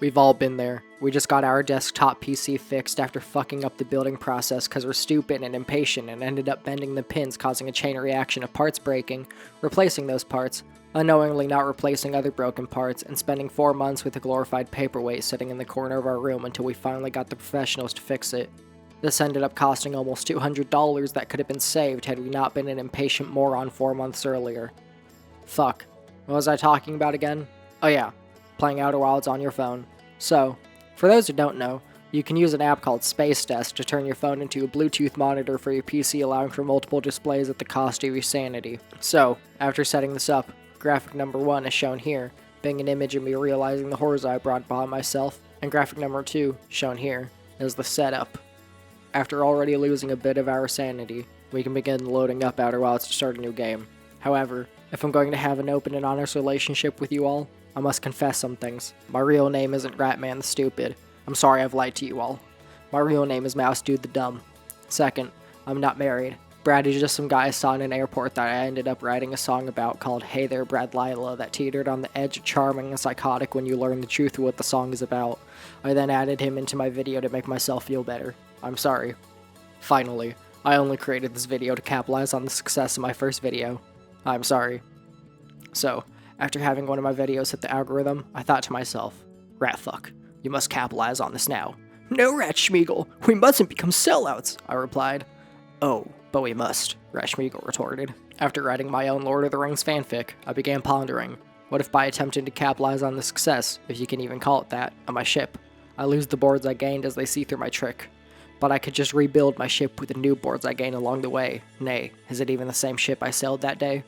We've all been there. We just got our desktop PC fixed after fucking up the building process because we're stupid and impatient and ended up bending the pins, causing a chain reaction of parts breaking, replacing those parts, unknowingly not replacing other broken parts, and spending 4 months with a glorified paperweight sitting in the corner of our room until we finally got the professionals to fix it. This ended up costing almost $200 that could have been saved had we not been an impatient moron 4 months earlier. Fuck. What was I talking about again? Oh yeah, playing Outer Wilds on your phone. So, for those who don't know, you can use an app called SpaceDesk to turn your phone into a Bluetooth monitor for your PC, allowing for multiple displays at the cost of your sanity. So, after setting this up, graphic number 1 is shown here, being an image of me realizing the horrors I brought upon myself, and graphic number 2, shown here, is the setup. After already losing a bit of our sanity, we can begin loading up Outer Wilds to start a new game. However, if I'm going to have an open and honest relationship with you all, I must confess some things. My real name isn't Ratman the Stupid. I'm sorry I've lied to you all. My real name is Mouse Dude the Dumb. Second, I'm not married. Brad is just some guy I saw in an airport that I ended up writing a song about called Hey There Brad Lila that teetered on the edge of charming and psychotic when you learn the truth of what the song is about. I then added him into my video to make myself feel better. I'm sorry. Finally, I only created this video to capitalize on the success of my first video. I'm sorry. So, after having one of my videos hit the algorithm, I thought to myself, Ratfuck, you must capitalize on this now. No, Rat Schmeagle, we mustn't become sellouts, I replied. Oh, but we must, Rat Schmeagle retorted. After writing my own Lord of the Rings fanfic, I began pondering, what if by attempting to capitalize on the success, if you can even call it that, of my ship, I lose the boards I gained as they see through my trick? But I could just rebuild my ship with the new boards I gained along the way. Nay, is it even the same ship I sailed that day?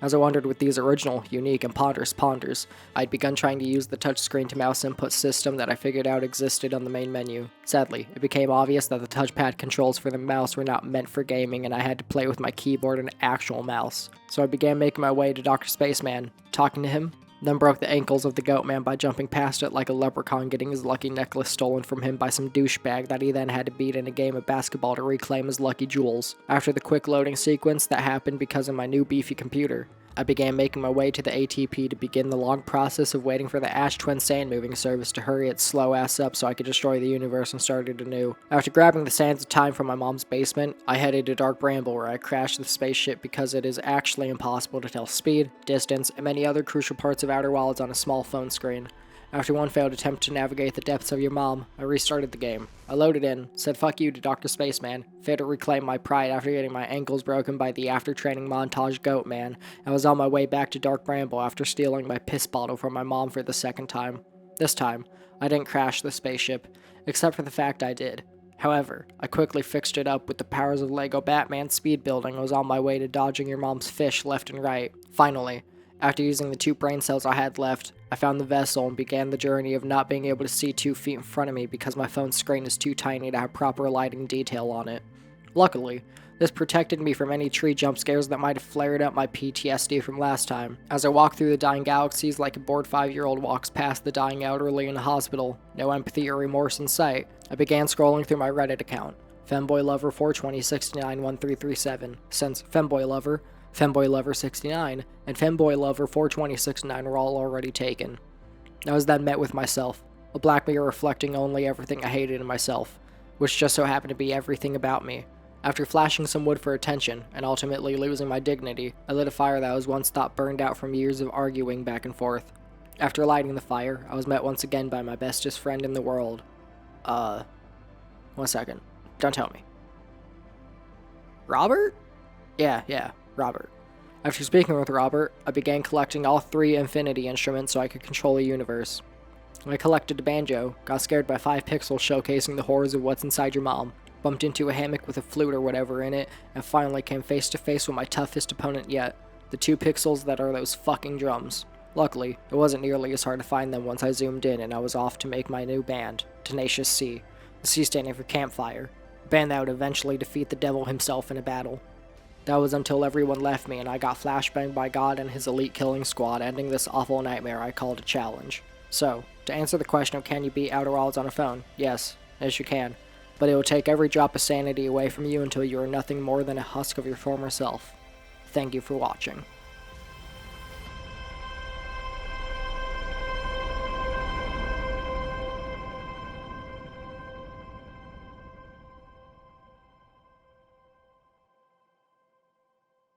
As I wondered with these original, unique, and ponderous ponders, I'd begun trying to use the touchscreen to mouse input system that I figured out existed on the main menu. Sadly, it became obvious that the touchpad controls for the mouse were not meant for gaming and I had to play with my keyboard and actual mouse. So I began making my way to Dr. Spaceman, talking to him, then broke the ankles of the goat man by jumping past it like a leprechaun getting his lucky necklace stolen from him by some douchebag that he then had to beat in a game of basketball to reclaim his lucky jewels. After the quick loading sequence that happened because of my new beefy computer, I began making my way to the ATP to begin the long process of waiting for the Ash Twin sand moving service to hurry its slow ass up so I could destroy the universe and start it anew. After grabbing the sands of time from my mom's basement, I headed to Dark Bramble where I crashed the spaceship because it is actually impossible to tell speed, distance, and many other crucial parts of Outer Wilds on a small phone screen. After one failed attempt to navigate the depths of your mom, I restarted the game. I loaded in, said fuck you to Dr. Spaceman, failed to reclaim my pride after getting my ankles broken by the after-training montage goat man, and was on my way back to Dark Bramble after stealing my piss bottle from my mom for the second time. This time, I didn't crash the spaceship, except for the fact I did. However, I quickly fixed it up with the powers of Lego Batman speed building and was on my way to dodging your mom's fish left and right. Finally, after using the 2 brain cells I had left, I found the vessel and began the journey of not being able to see 2 feet in front of me because my phone's screen is too tiny to have proper lighting detail on it. Luckily, this protected me from any tree jump scares that might have flared up my PTSD from last time. As I walked through the dying galaxies like a bored 5-year-old walks past the dying elderly in a hospital, no empathy or remorse in sight, I began scrolling through my Reddit account, FemboyLover420691337, since FemboyLover, FemboyLover69, and FemboyLover42069 were all already taken. I was then met with myself, a black mirror reflecting only everything I hated in myself, which just so happened to be everything about me. After flashing some wood for attention, and ultimately losing my dignity, I lit a fire that I was once thought burned out from years of arguing back and forth. After lighting the fire, I was met once again by my bestest friend in the world. 1 second. Don't tell me. Robert? Yeah, Robert. After speaking with Robert, I began collecting all 3 infinity instruments so I could control the universe. I collected a banjo, got scared by 5 pixels showcasing the horrors of what's inside your mom, bumped into a hammock with a flute or whatever in it, and finally came face to face with my toughest opponent yet, the 2 pixels that are those fucking drums. Luckily, it wasn't nearly as hard to find them once I zoomed in and I was off to make my new band, Tenacious C, the C standing for Campfire, a band that would eventually defeat the devil himself in a battle. That was until everyone left me and I got flashbanged by God and his elite killing squad, ending this awful nightmare I called a challenge. So, to answer the question of can you beat Outer Wilds on a phone, yes you can, but it will take every drop of sanity away from you until you are nothing more than a husk of your former self. Thank you for watching.